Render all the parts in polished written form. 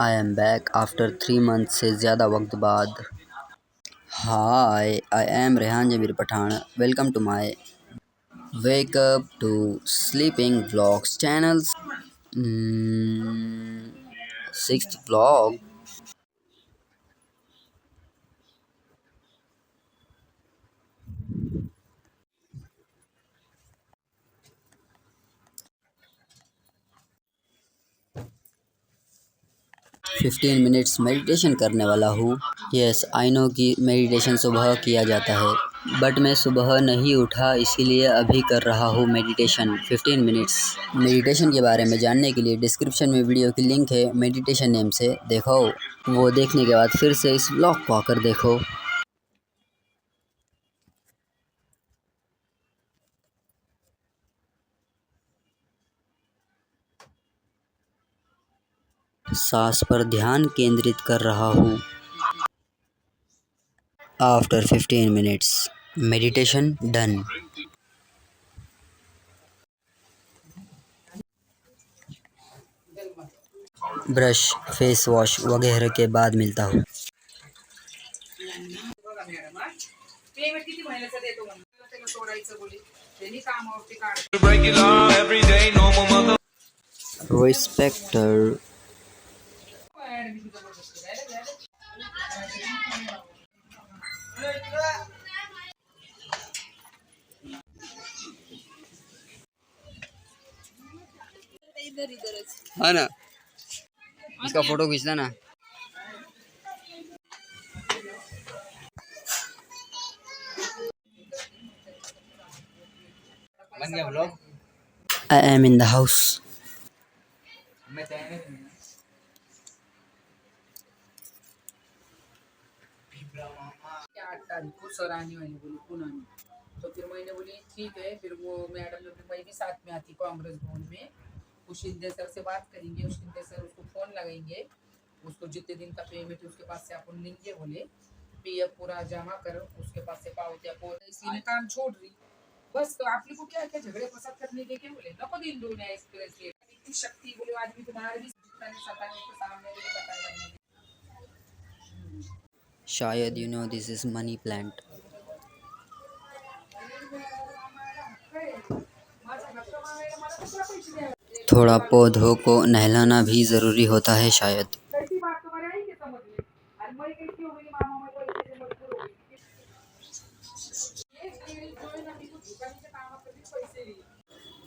I am back after 3 month से ज़्यादा वक्त बाद। Hi, I am Rehan Zameer Pathan. Welcome to my wake up to sleeping vlogs channels. Sixth vlog. 15 minutes meditation करने वाला हूँ। यस आई नो कि मेडिटेशन सुबह किया जाता है, बट मैं सुबह नहीं उठा, इसीलिए अभी कर रहा हूँ मेडिटेशन 15 मिनट्स। मेडिटेशन के बारे में जानने के लिए डिस्क्रिप्शन में वीडियो की लिंक है, मेडिटेशन नेम से देखो। वो देखने के बाद फिर से इस व्लॉग को आकर देखो। सांस पर ध्यान केंद्रित कर रहा हूँ। After 15 minutes meditation done. Brush, face wash वगैरह के बाद मिलता हूँ। रिस्पेक्टर। हाँ ना, इसका फोटो खींचना ना। बन गया vlog. I am in the house. क्या 8 तारीख को सर आने वाली बोली पुणे में। तो फिर मैंने बोली ठीक है। फिर वो मैडम ने बोली मैं भी साथ में आती कांग्रेस भवन में। उस शिंदे सर से बात करेंगे, उस शिंदे सर उसको फोन लगाएंगे, उसको जितने दिन का पेमेंट उसके पास से अपन लेंगे, बोले पीएफ पूरा जमा कर उसके पास से पावत्या को, इसलिए काम छोड़ रही। बस तो आप लोग को क्या क्या झगड़े फसाद करने के क्या बोले नको दिन दो नया एक्सप्रेस के इतनी शक्ति बोले आदमी तुम्हारे भी जितना नहीं सताने के सामने भी पता करने। शायद you know this is money plant. थोड़ा पौधों को नहलाना भी ज़रूरी होता है शायद।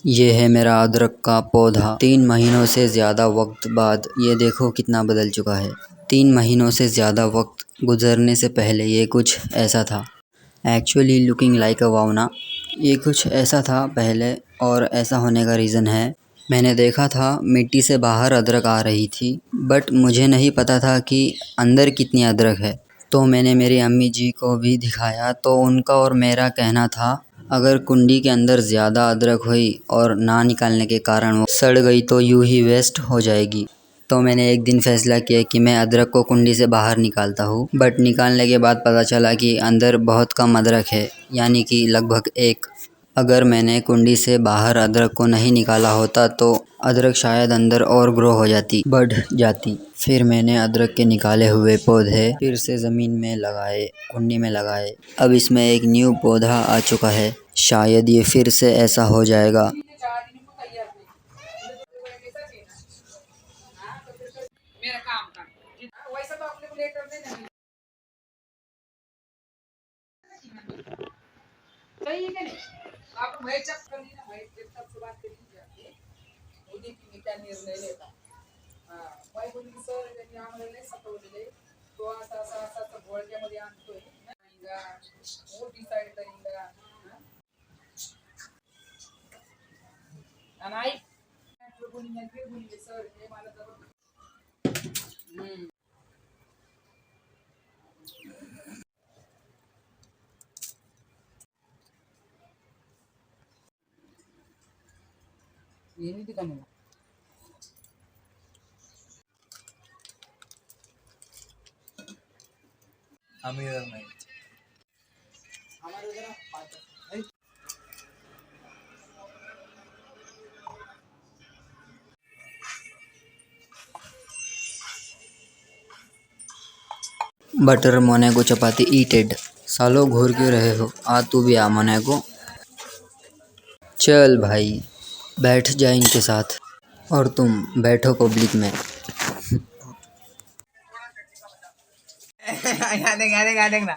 ये है मेरा अदरक का पौधा। 3 महीनों से ज़्यादा वक्त बाद ये देखो कितना बदल चुका है। 3 महीनों से ज़्यादा वक्त गुजरने से पहले ये कुछ ऐसा था। एक्चुअली लुकिंग लाइक अ वावना। ये कुछ ऐसा था पहले, और ऐसा होने का रीज़न है, मैंने देखा था मिट्टी से बाहर अदरक आ रही थी, बट मुझे नहीं पता था कि अंदर कितनी अदरक है। तो मैंने मेरी अम्मी जी को भी दिखाया, तो उनका और मेरा कहना था अगर कुंडी के अंदर ज़्यादा अदरक हुई और ना निकालने के कारण वो सड़ गई तो यूं ही वेस्ट हो जाएगी। तो मैंने एक दिन फैसला किया कि मैं अदरक को कुंडी से बाहर निकालता हूँ, बट निकालने के बाद पता चला कि अंदर बहुत कम अदरक है, यानी कि लगभग एक। अगर मैंने कुंडी से बाहर अदरक को नहीं निकाला होता तो अदरक शायद अंदर और ग्रो हो जाती, बढ़ जाती। फिर मैंने अदरक के निकाले हुए पौधे फिर से ज़मीन में लगाए, कुंडी में लगाए। अब इसमें एक न्यू पौधा आ चुका है, शायद ये फिर से ऐसा हो जाएगा। मेरा काम का वैसा तो अपने को लेटर देना सही है क्या नहीं। आप मैं चेक कर ली ना, मैं जब तक से बात करी जाके वो देखेंगे क्या निर्णय लेता। हां मैं बोली की सर त्यांनी आम्हाला नाही सतवलेले, तो असा असा असा घोळक्यामध्ये आणतोय ना वो डिसाइड करेगा। आणि आई बोली नाही बोली सर हे मला जरूर ये नहीं दिखाने हम इधर नहीं। हमारे जरा पास बटर मोनेगो चपाती ईटेड। सालो घूर क्यों रहे हो, आ तू भी आ मोनेगो। चल भाई बैठ जा इनके साथ, और तुम बैठो पब्लिक में। यहाँ देख ना।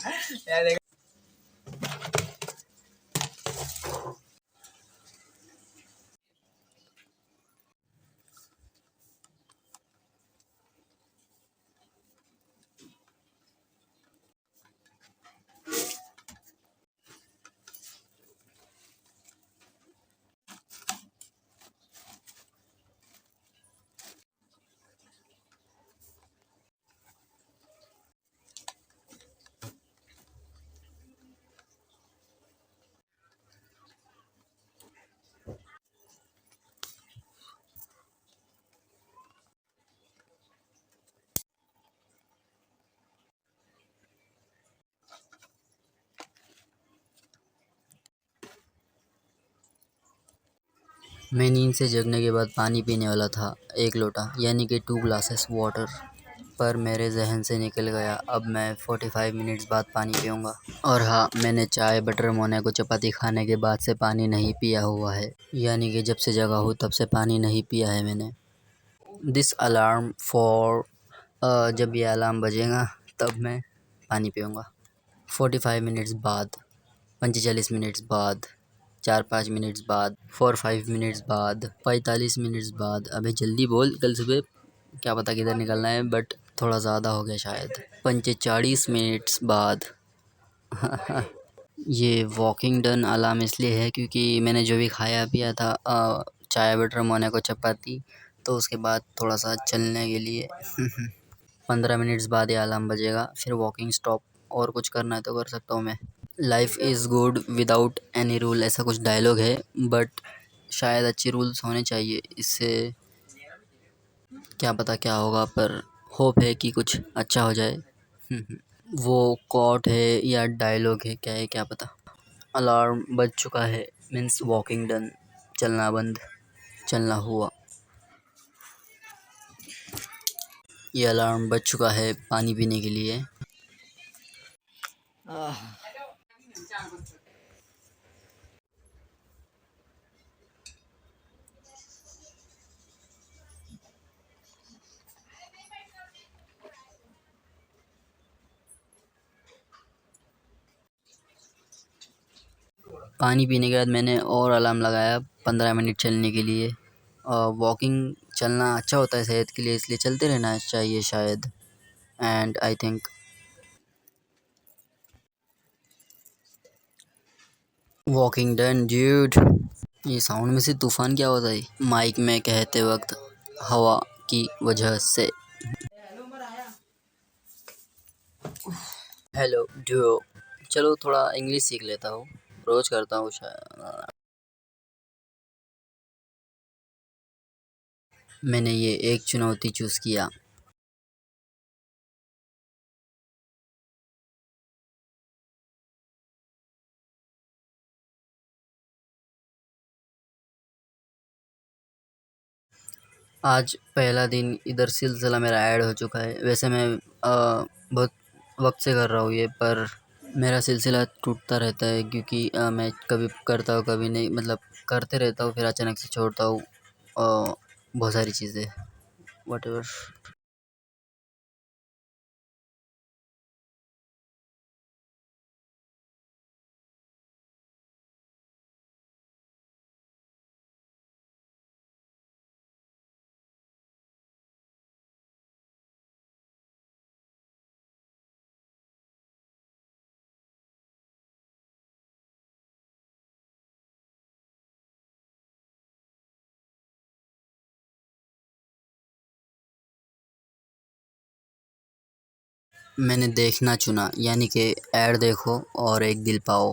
मैं नींद से जगने के बाद पानी पीने वाला था, 1 लोटा यानी कि 2 ग्लासेस वाटर, पर मेरे जहन से निकल गया अब मैं 45 मिनट्स बाद पानी पीऊँगा। और हाँ, मैंने चाय बटर मोनेगो चपाती खाने के बाद से पानी नहीं पिया हुआ है, यानी कि जब से जगा हूँ तब से पानी नहीं पिया है मैंने। दिस अलार्म फॉर, जब ये अलार्म बजेगा तब मैं पानी पीऊँगा। 45 मिनट्स बाद, 45 मिनट्स बाद, 4-5 मिनट्स बाद, 4-5 मिनट्स बाद, 45 मिनट्स बाद। अबे जल्दी बोल, कल सुबह क्या पता किधर निकलना है, बट थोड़ा ज़्यादा हो गया शायद। 45 मिनट्स बाद। ये वॉकिंग डन अलार्म इसलिए है क्योंकि मैंने जो भी खाया पिया था, चाय बटर मोनेको चपाती, तो उसके बाद थोड़ा सा चलने के लिए 15 मिनट्स बाद ये अलार्म बजेगा, फिर वॉकिंग स्टॉप। और कुछ करना है तो कर सकता हूँ मैं। Life is good without any rule, ऐसा कुछ डायलॉग है, बट शायद अच्छे रूल्स होने चाहिए, इससे क्या पता क्या होगा, पर होप है कि कुछ अच्छा हो जाए। वो कोट है या डायलॉग है, क्या है क्या पता। अलार्म बज चुका है, मीन्स वॉकिंग डन, चलना बंद, चलना हुआ। ये अलार्म बज चुका है पानी पीने के लिए। पानी पीने के बाद मैंने और अलार्म लगाया 15 मिनट चलने के लिए। वॉकिंग चलना अच्छा होता है सेहत के लिए, इसलिए चलते रहना चाहिए शायद। And I think walking done dude. ये साउंड में से तूफ़ान क्या होता है माइक में कहते वक्त, हवा की वजह से। हेलो ड्यू, चलो थोड़ा इंग्लिश सीख लेता हूँ, रोज़ करता हूँ शायद। मैंने ये एक चुनौती चूज़ किया। आज पहला दिन इधर सिलसिला मेरा ऐड हो चुका है। वैसे मैं बहुत वक्त से कर रहा हूँ ये, पर मेरा सिलसिला टूटता रहता है क्योंकि मैं कभी करता हूँ कभी नहीं, मतलब करते रहता हूँ फिर अचानक से छोड़ता हूँ। बहुत सारी चीज़ें, व्हाटएवर। मैंने देखना चुना, यानी कि ऐड देखो और एक दिल पाओ।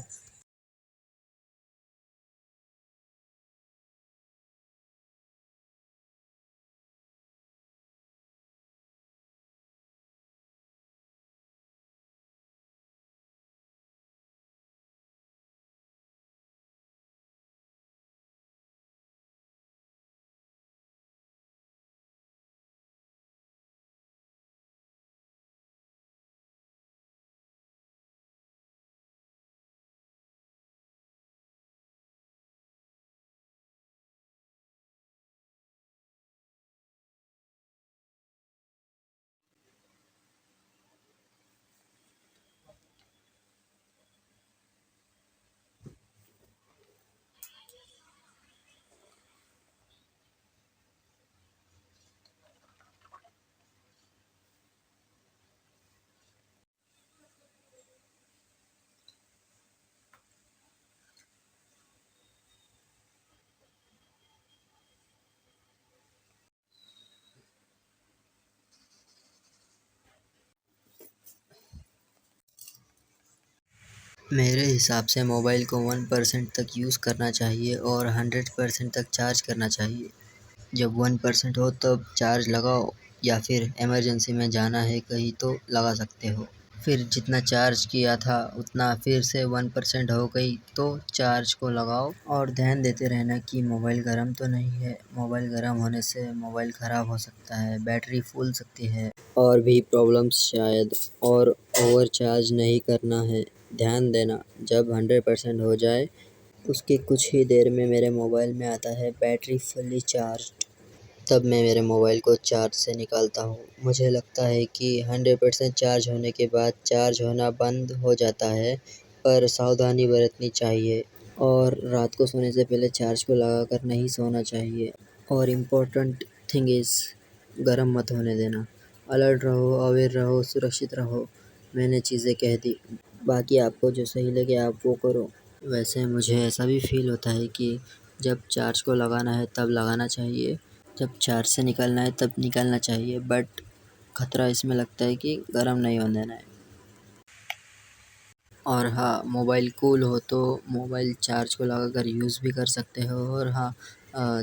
मेरे हिसाब से मोबाइल को 1% तक यूज़ करना चाहिए और 100% तक चार्ज करना चाहिए। जब 1% हो तब चार्ज लगाओ, या फिर इमरजेंसी में जाना है कहीं तो लगा सकते हो। फिर जितना चार्ज किया था उतना फिर से 1% हो गई तो चार्ज को लगाओ और ध्यान देते रहना कि मोबाइल गर्म तो नहीं है। मोबाइल गर्म होने से मोबाइल ख़राब हो सकता है, बैटरी फूल सकती है और भी प्रॉब्लम्स शायद। और ओवर चार्ज नहीं करना है। ध्यान देना, जब 100% हो जाए उसके कुछ ही देर में मेरे मोबाइल में आता है बैटरी फुल्ली चार्ज्ड। तब मैं मेरे मोबाइल को चार्ज से निकालता हूँ। मुझे लगता है कि 100% चार्ज होने के बाद चार्ज होना बंद हो जाता है, पर सावधानी बरतनी चाहिए और रात को सोने से पहले चार्ज को लगाकर नहीं सोना चाहिए। और इम्पोर्टेंट थिंग इज़, गर्म मत होने देना। अलर्ट रहो, अवेयर रहो, सुरक्षित रहो। मैंने चीज़ें कह दी, बाकी आपको जो सही लगे आप वो करो। वैसे मुझे ऐसा भी फ़ील होता है कि जब चार्ज को लगाना है तब लगाना चाहिए, जब चार्ज से निकलना है तब निकालना चाहिए, बट ख़तरा इसमें लगता है कि गर्म नहीं होने देना है। और हाँ, मोबाइल कूल हो तो मोबाइल चार्ज को लगाकर यूज़ भी कर सकते हो। और हाँ,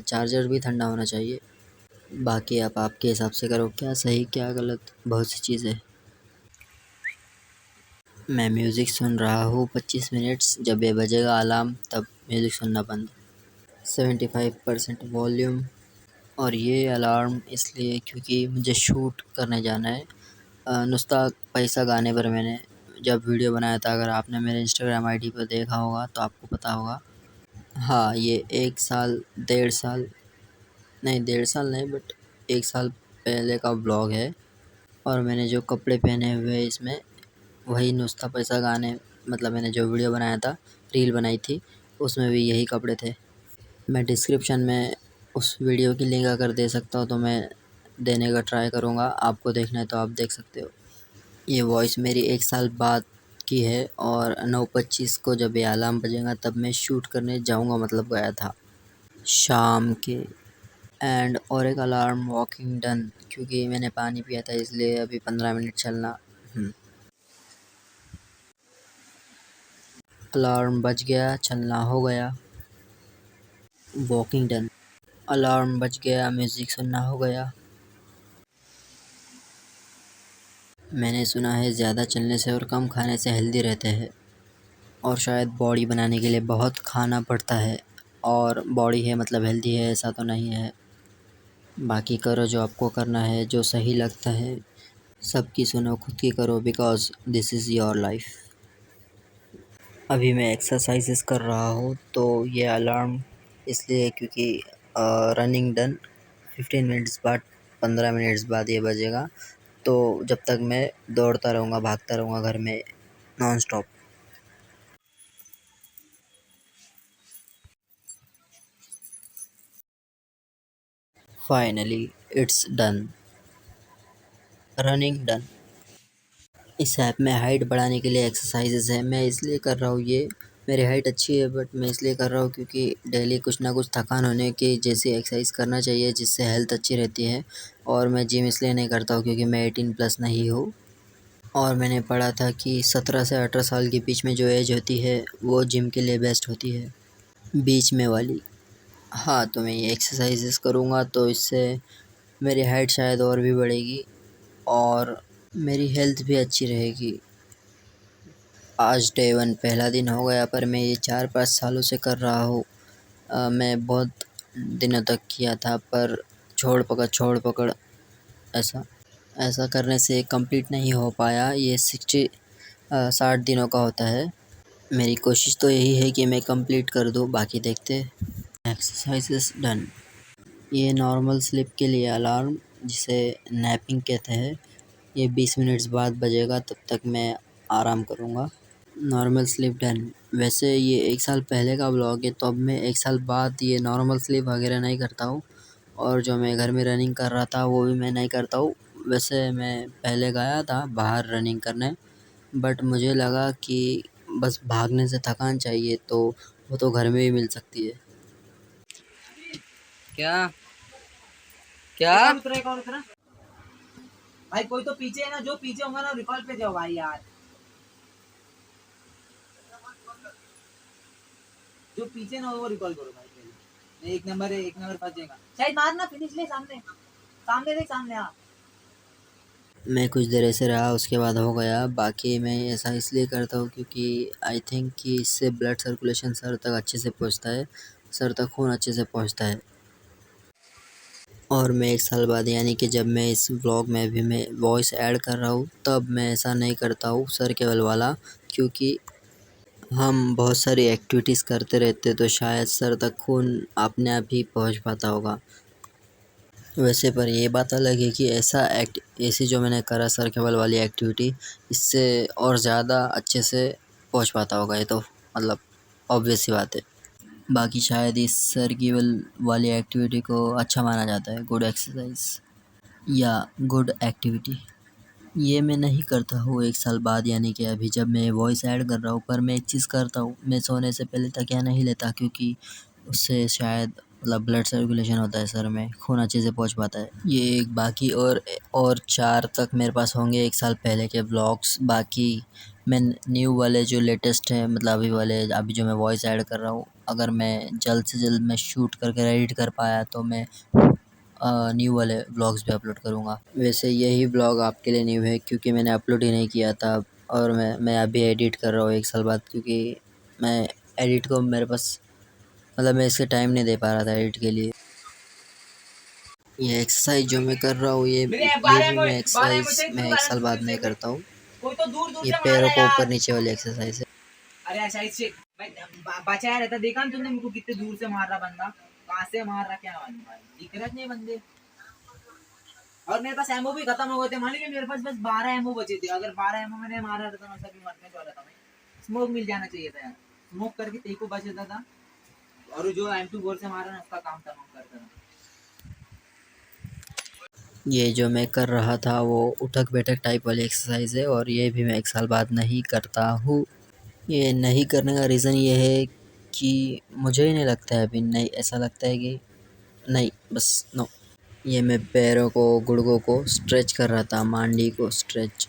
चार्जर भी ठंडा होना चाहिए। बाकी आप आपके हिसाब से करो, क्या सही क्या गलत, बहुत सी चीज़ें। मैं म्यूज़िक सुन रहा हूँ 25 मिनट्स, जब ये बजेगा अलार्म तब म्यूज़िक सुनना बंद। 75% वॉल्यूम। और ये अलार्म इसलिए क्योंकि मुझे शूट करने जाना है। नुस्ता पैसा गाने पर मैंने जब वीडियो बनाया था, अगर आपने मेरे इंस्टाग्राम आईडी पर देखा होगा तो आपको पता होगा। हाँ, ये 1 साल, 1.5 साल, नहीं 1.5 साल नहीं, बट 1 साल पहले का ब्लॉग है। और मैंने जो कपड़े पहने हुए इसमें वही नुस्ता पैसा गाने, मतलब मैंने जो वीडियो बनाया था, रील बनाई थी, उसमें भी यही कपड़े थे। मैं डिस्क्रिप्शन में उस वीडियो की लिंक अगर दे सकता हूँ तो मैं देने का ट्राई करूँगा। आपको देखना है तो आप देख सकते हो। ये वॉइस मेरी 1 साल बाद की है और 9:25 को जब ये अलार्म बजेगा तब मैं शूट करने जाऊँगा, मतलब गया था शाम के। एंड और एक अलार्म वॉकिंग डन, क्योंकि मैंने पानी पिया था इसलिए अभी 15 मिनट चलना। अलार्म बज गया, चलना हो गया, वॉकिंग डन। अलार्म बज गया, म्यूज़िक सुनना हो गया। मैंने सुना है ज़्यादा चलने से और कम खाने से हेल्दी रहते हैं, और शायद बॉडी बनाने के लिए बहुत खाना पड़ता है। और बॉडी है मतलब हेल्दी है, ऐसा तो नहीं है। बाकी करो जो आपको करना है, जो सही लगता है। सबकी सुनो, खुद की करो, because this is your life. अभी मैं एक्सरसाइजेस कर रहा हूँ तो ये अलार्म इसलिए क्योंकि रनिंग डन 15 मिनट्स बाद, 15 मिनट्स बाद ये बजेगा। तो जब तक मैं दौड़ता रहूँगा, भागता रहूँगा घर में non stop. Finally it's done, running done. इस ऐप में हाइट बढ़ाने के लिए एक्सरसाइजेज है, मैं इसलिए कर रहा हूँ ये। मेरी हाइट अच्छी है बट मैं इसलिए कर रहा हूँ क्योंकि डेली कुछ ना कुछ थकान होने की जैसी एक्सरसाइज करना चाहिए जिससे हेल्थ अच्छी रहती है। और मैं जिम इसलिए नहीं करता हूँ क्योंकि मैं 18+ नहीं हूँ। और मैंने पढ़ा था कि 17 से 18 साल के बीच में जो एज होती है वो जिम के लिए बेस्ट होती है, बीच में वाली। हाँ, तो मैं ये एक्सरसाइजेस करूँगा तो इससे मेरी हाइट शायद और भी बढ़ेगी और मेरी हेल्थ भी अच्छी रहेगी। आज डे 1 पहला दिन हो गया, पर मैं ये 4-5 सालों से कर रहा हूँ। मैं बहुत दिनों तक किया था पर छोड़ पकड़, ऐसा ऐसा करने से कंप्लीट नहीं हो पाया। ये 60 दिनों का होता है। मेरी कोशिश तो यही है कि मैं कंप्लीट कर दूँ, बाकी देखते। Exercises done. ये नॉर्मल स्लीप के लिए अलार्म, जिसे नैपिंग कहते हैं, ये 20 मिनट्स बाद बजेगा, तब तक मैं आराम करूँगा। Normal sleep done. वैसे ये 1 साल पहले का व्लॉग है तो अब मैं 1 साल बाद ये नॉर्मल स्लीप वगैरह नहीं करता हूँ। और जो मैं घर में रनिंग कर रहा था वो भी मैं नहीं करता हूँ। वैसे मैं पहले गया था बाहर रनिंग करने, बट मुझे लगा कि बस भागने से थकान चाहिए तो वो तो घर में भी मिल सकती है। क्या क्या भाई कोई तो पीछे है ना, जो पीछे होगा ना रिकॉर्ड पे जाओ भाई यार। जो पीछे ना वो रिकॉल करो भाई पहले। एक नंबर है, एक नंबर फंस जाएगा शायद। मारना फिनिश ले, सामने सामने देख, सामने आ। मैं कुछ देर ऐसे रहा, उसके बाद हो गया। बाकी मैं ऐसा इसलिए करता हूँ क्योंकि आई थिंक कि इससे ब्लड सर्कुलेशन सर तक अच्छे से पहुँचता है, सर तक खून अच्छे से पहुँचता है। और मैं 1 साल बाद यानी कि जब मैं इस व्लॉग में भी मैं वॉइस ऐड कर रहा हूँ तब मैं ऐसा नहीं करता हूँ सर केवल वाला, क्योंकि हम बहुत सारी एक्टिविटीज़ करते रहते तो शायद सर तक खून अपने आप ही पहुँच पाता होगा। वैसे पर ये बात अलग है कि ऐसी जो मैंने करा सर केबल वाली एक्टिविटी, इससे और ज़्यादा अच्छे से पहुंच पाता होगा, ये तो मतलब ऑब्वियस सी बात है। बाकी शायद इस सर केबल वाली एक्टिविटी को अच्छा माना जाता है, गुड एक्सरसाइज या गुड एक्टिविटी। ये मैं नहीं करता हूँ 1 साल बाद, यानी कि अभी जब मैं वॉइस ऐड कर रहा हूँ। पर मैं एक चीज़ करता हूँ, मैं सोने से पहले तकिया नहीं लेता, क्योंकि उससे शायद मतलब ब्लड सर्कुलेशन होता है, सर में खून अच्छे से पहुँच पाता है। ये एक बाकी और 4 तक मेरे पास होंगे 1 साल पहले के व्लॉग्स। बाकी मैं न्यू वाले जो लेटेस्ट हैं, मतलब अभी जो मैं वॉइस ऐड कर रहा हूँ, अगर मैं जल्द से जल्द मैं शूट करके एडिट कर पाया तो मैं न्यू वाले व्लॉग्स भी अपलोड करूँगा। वैसे यही व्लॉग आपके लिए न्यू है क्योंकि मैंने अपलोड ही नहीं किया था, और मैं अभी एडिट कर रहा हूँ 1 साल बाद, क्योंकि मैं एडिट को मेरे पास मतलब मैं इसके टाइम नहीं दे पा रहा था एडिट के लिए। ये एक्सरसाइज जो मैं कर रहा हूँ ये भी मैं एक्सरसाइज मैं 1 साल बाद नहीं करता हूँ। कोई तो दूर दूर ये से मार पैरों रहा है को ऊपर यार। नीचे वाली एक्सरसाइज है। अरे यार शायद से भाई बचाया रहता। देखा ना तुमने मुझको कितने दूर से मार रहा बंदा, कहाँ से मार रहा क्या मालूम भाई, दिख रहा नहीं बंदे। और मेरे पास एमओ भी खत्म हो गए थे। मान लीजिए मेरे पास बस 12 एमओ बचे थे। अगर 12 एमओ मैंने मारा रहता मैं सभी मरने वाला था। मैं स्मोक मिल जाना चाहिए था यार, स्मोक करके तेरे को बच जाता था। और जो M2 गोल से मारा ना उसका काम तमाम करता था। ये जो मैं कर रहा था वो उठक बैठक टाइप वाली एक्सरसाइज है, और ये भी मैं 1 साल बाद नहीं करता हूँ। ये नहीं करने का रीज़न ये है कि मुझे ही नहीं लगता है अभी, नहीं ऐसा लगता है कि नहीं, बस नो। ये मैं पैरों को, गुड़गों को स्ट्रेच कर रहा था, मांडी को स्ट्रेच,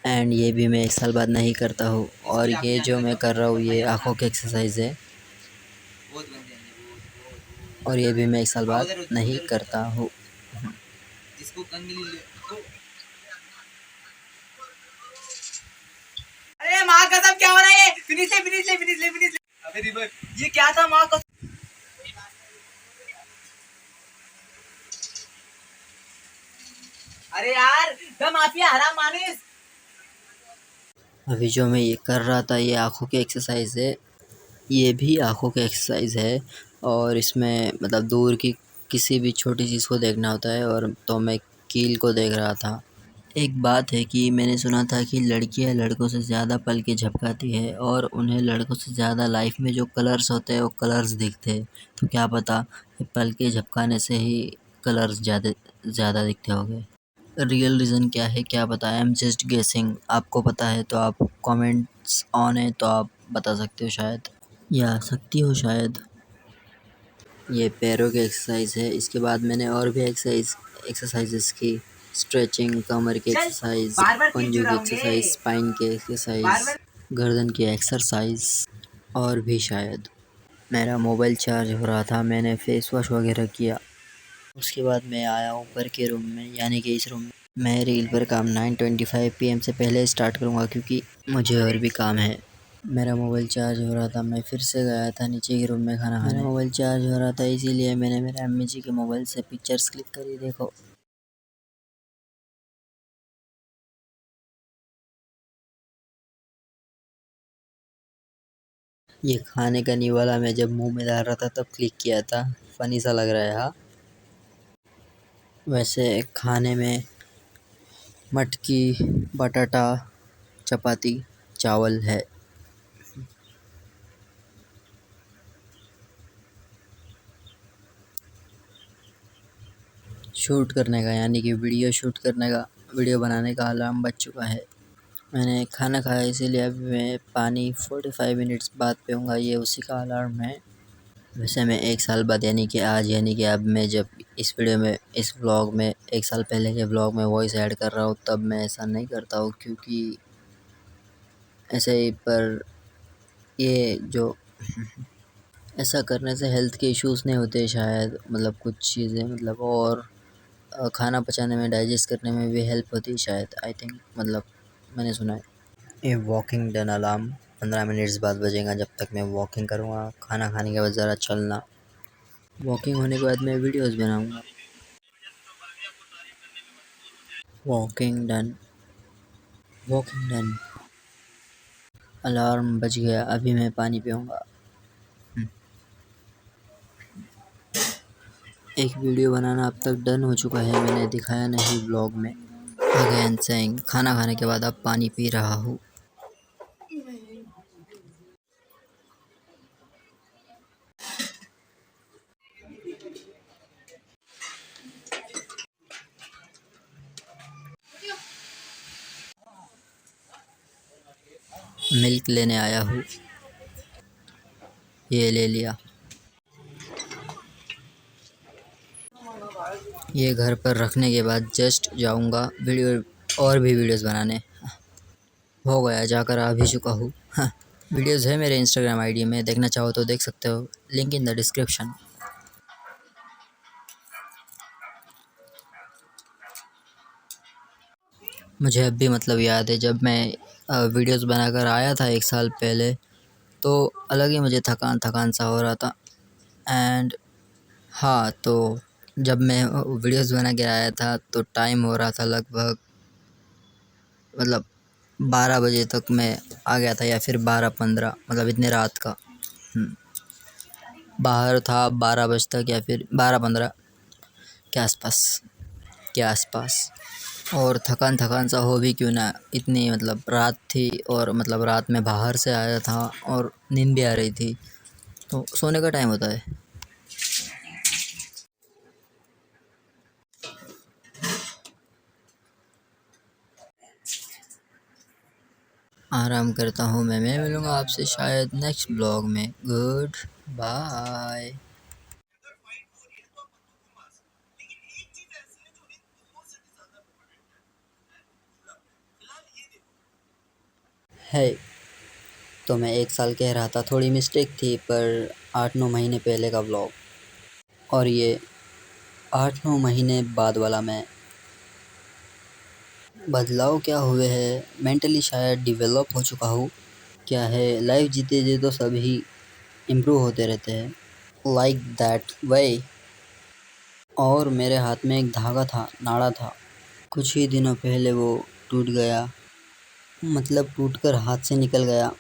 एंड ये भी मैं 1 साल बाद नहीं करता हूँ। और ये जो मैं कर रहा हूँ ये आँखों की एक्सरसाइज है, बहुत बंदे हैं और ये भी मैं 1 साल वो बाद उधर नहीं उधर करता हूँ। जिसको गन मिली अरे माँ कसम क्या हो रहा है? फिनिश ले, फिनिश ले, फिनिश ले, फिनिश ले। अबे रिवर्स ये क्या था माँ कसम? अरे यार द माफिया हराम मानिस। अभी जो मैं ये कर रहा था ये आँखों की एक्सरसाइज है, ये भी आँखों की एक्सरसाइज है, और इसमें मतलब दूर की किसी भी छोटी चीज़ को देखना होता है, और तो मैं कील को देख रहा था। एक बात है कि मैंने सुना था कि लड़कियां लड़कों से ज़्यादा पल के झपकाती है, और उन्हें लड़कों से ज़्यादा लाइफ में जो कलर्स होते हैं वो कलर्स दिखते हैं। तो क्या पता ये पल के झपकाने से ही कलर्स ज़्यादा ज़्यादा दिखते होंगे। रियल रीज़न क्या है क्या पता, आई एम जस्ट गेसिंग। आपको पता है तो आप कमेंट्स ऑन है तो आप बता सकते हो शायद, या सकती हो शायद। ये पैरों की एक्सरसाइज है। इसके बाद मैंने और भी एक्सरसाइजेस की, स्ट्रेचिंग, कमर की एक्सरसाइज, बार बार क्यों पंजों की चुराओगे? एक्सरसाइज, स्पाइन की बार एक्सरसाइज, बार गर्दन की एक्सरसाइज, और भी शायद। मेरा मोबाइल चार्ज हो रहा था, मैंने फेस वॉश वगैरह किया। उसके बाद मैं आया ऊपर के रूम में, यानी कि इस रूम में। मैं रील पर काम 9:25 PM से पहले स्टार्ट करूँगा क्योंकि मुझे और भी काम है। मेरा मोबाइल चार्ज हो रहा था, मैं फिर से गया था नीचे के रूम में खाना खाने। मेरा मोबाइल चार्ज हो रहा था इसीलिए मैंने मेरे अम्मी जी के मोबाइल से पिक्चर्स क्लिक करी। देखो, ये खाने का निवाला मैं जब मुंह में डाल रहा था तब क्लिक किया था, फ़नी सा लग रहा है। हाँ, वैसे खाने में मटकी, बटाटा, चपाती, चावल है। शूट करने का यानी कि वीडियो बनाने का अलार्म बज चुका है। मैंने खाना खाया इसीलिए अभी मैं पानी 45 मिनट्स बाद पीऊँगा, ये उसी का अलार्म है। वैसे मैं 1 साल बाद यानी कि आज, यानी कि अब मैं जब इस व्लॉग में 1 साल पहले के व्लॉग में वॉइस ऐड कर रहा हूँ तब मैं ऐसा नहीं करता हूँ, क्योंकि ऐसे ही। पर ये जो ऐसा करने से हेल्थ के इश्यूज़ नहीं होते शायद, मतलब कुछ चीज़ें मतलब, और खाना पचाने में, डाइजेस्ट करने में भी हेल्प होती है शायद, आई थिंक, मतलब मैंने सुना है। ये वॉकिंग डन अलार्म 15 मिनट्स बाद बजेगा, जब तक मैं वॉकिंग करूँगा। खाना खाने के बाद ज़रा चलना, वॉकिंग होने के बाद मैं वीडियोस बनाऊँगा। Walking done, walking done. Alarm बज गया, अभी मैं पानी पीऊँगा। एक वीडियो बनाना अब तक डन हो चुका है, मैंने दिखाया नहीं ब्लॉग में। अगेन सेइंग, खाना खाने के बाद अब पानी पी रहा हूँ। मिल्क लेने आया हूँ, ये ले लिया। ये घर पर रखने के बाद जस्ट जाऊँगा वीडियो, और भी वीडियोस बनाने। हो गया, जाकर आ भी चुका हूँ। वीडियोस है मेरे इंस्टाग्राम आईडी में, देखना चाहो तो देख सकते हो, लिंक इन द डिस्क्रिप्शन। मुझे अब भी मतलब याद है जब मैं वीडियोस बनाकर आया था 1 साल पहले, तो अलग ही मुझे थकान थकान सा हो रहा था। एंड हाँ, तो जब मैं वीडियोस बना के आया था तो टाइम हो रहा था लगभग, मतलब 12 बजे तक मैं आ गया था, या फिर 12:15, मतलब इतने रात का। बाहर था 12 बजे तक, या फिर 12:15 के आसपास। और थकान थकान सा हो भी क्यों ना, इतनी मतलब रात थी, और मतलब रात में बाहर से आया था और नींद भी आ रही थी, तो सोने का टाइम होता है। आराम करता हूँ मैं मिलूँगा आपसे शायद नेक्स्ट ब्लॉग में। Good bye. है, तो मैं 1 साल कह रहा था, थोड़ी मिस्टेक थी, पर 8-9 महीने पहले का ब्लॉग, और ये 8-9 महीने बाद वाला मैं। बदलाव क्या हुए हैं, मेंटली शायद डेवलप हो चुका हूँ। क्या है, लाइफ जीते जी तो सभी इम्प्रूव होते रहते हैं, लाइक दैट वे। और मेरे हाथ में एक धागा था, नाड़ा था, कुछ ही दिनों पहले वो टूट गया, मतलब टूटकर हाथ से निकल गया।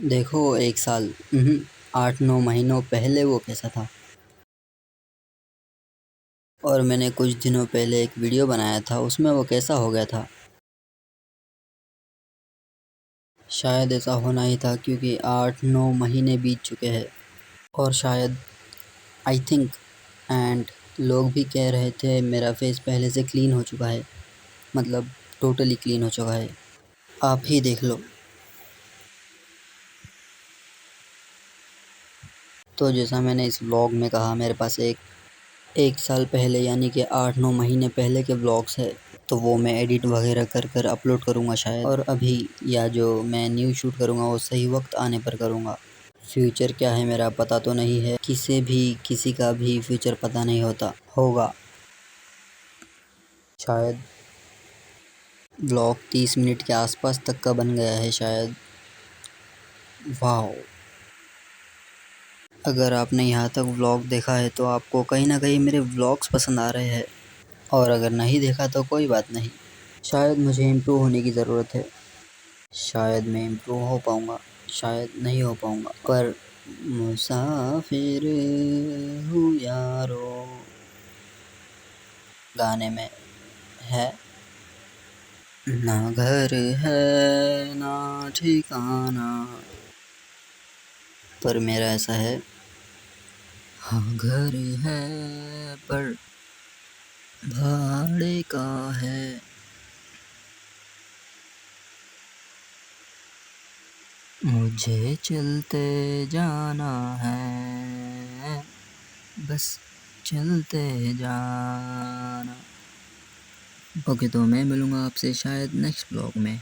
देखो 1 साल, 8-9 महीनों पहले वो कैसा था। और मैंने कुछ दिनों पहले एक वीडियो बनाया था, उसमें वो कैसा हो गया था। शायद ऐसा होना ही था, क्योंकि 8-9 महीने बीत चुके हैं। और शायद, आई थिंक, एंड लोग भी कह रहे थे मेरा फेस पहले से क्लीन हो चुका है, मतलब टोटली क्लीन हो चुका है। आप ही देख लो। तो जैसा मैंने इस व्लॉग में कहा, मेरे पास एक साल पहले यानी कि 8-9 महीने पहले के व्लॉग्स है, तो वो मैं एडिट वगैरह कर कर अपलोड करूँगा शायद। और अभी या जो मैं न्यू शूट करूँगा वो सही वक्त आने पर करूँगा। फ्यूचर क्या है मेरा पता तो नहीं है, किसी का भी फ्यूचर पता नहीं होगा। शायद व्लॉग 30 मिनट के आसपास तक का बन गया है शायद। वाह, अगर आपने यहाँ तक व्लॉग देखा है तो आपको कहीं ना कहीं मेरे व्लॉग्स पसंद आ रहे हैं, और अगर नहीं देखा तो कोई बात नहीं। शायद मुझे इम्प्रूव होने की ज़रूरत है, शायद मैं इम्प्रूव हो पाऊँगा, शायद नहीं हो पाऊँगा, पर मुसाफिर हूँ यारो गाने में है। ना घर है ना ठिकाना, पर मेरा ऐसा है, हाँ घर है पर भाड़े का है। मुझे चलते जाना है, बस चलते जाना। ओके, तो मैं मिलूँगा आपसे शायद नेक्स्ट ब्लॉग में।